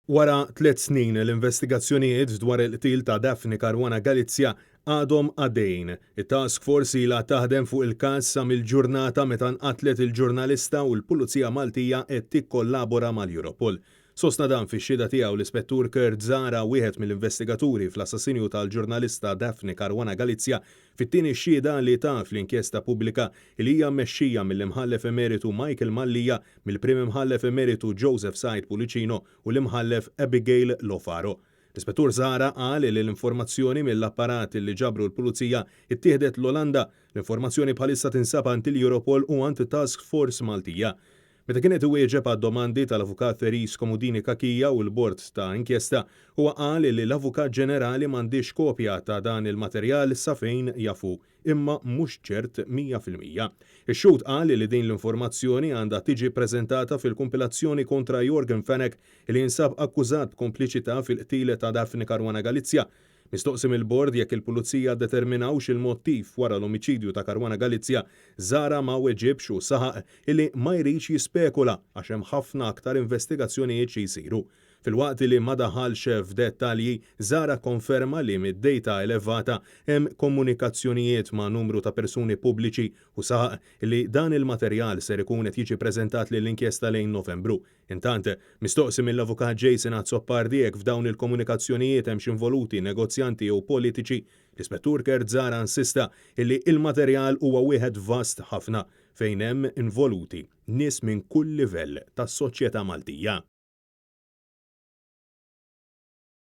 Wara 3 snin l-investigazzjonijiet dwar il-qtil ta' Daphne Caruana Galizia għadhom għaddejjin. It-task force ilha taħdem fuq il-każ sa mill-ġurnata meta nqatlet il-ġurnalista u l-Pulizija Maltija qed tikkollabora mal-Europol. Sostna dan fix-xhieda tiegħu l-Ispettur Kurt Zara, wieħed mill-investigaturi fl-assassinju tal-ġurnalista Daphne Caruana Galizia, fit-tieni xhieda li taf l-inkjesta pubblika li hija mmexxija mill-imħallef emeritu Michael Mallija, mill-Prim Imħallef emeritu Joseph Said Pulicino u l-imħallef Abigail Lofaro. L-Ispettur Zara qal li l-informazzjoni mill-apparat li ġabru l-Pulizija ittieħdet l-Olanda. L-informazzjoni bħalissa tinsab għand il-Europol u għand Task Force Maltija. Meta kienet iwieġeb għad-domandi tal-Avukat Feris Komudini Kakija u l-Bord ta' inkjesta, huwa qal li l-Avukat Ġenerali m'għandix kopja ta' dan il-materjal sa fejn jafu, imma mhux ċert 100%. Ix-xhud qal li din l-informazzjoni għandha tiġi ppreżentata fil-kompilazzjoni kontra Jorgen Fenech li jinsab akkużat b'kompliċità fil-qtil ta' Daphne Caruana Galizia. Mistoqsim il-bord jekk il-Pulizija ddeterminawx il-mottiv wara l-omiċidju ta' Caruana Galizia, Zara ma weġibx u saħaq illi ma jridx jispekula għax hemm ħafna aktar investigazzjonijiet xi jsiru. Filwaqt li ma daħalx f'dettalji, Zara konferma li mid-dejta elevata hemm komunikazzjonijiet ma' numru ta' persuni pubbliċi u saħaq li dan il-materjal ser ikun qed jiġi preżentat lill-inkjesta lejn Novembru. Intant, mistoqsim mill-Avukat Jason Azzopardi jekk f'dawn il-komunikazzjonijiet hemm x'involuti negozjanti u politiċi, l-Ispettur Kurt Zara insista illi il-materjal huwa wieħed vast ħafna fejn hemm involuti nies minn kull livell tas-soċjetà Maltija.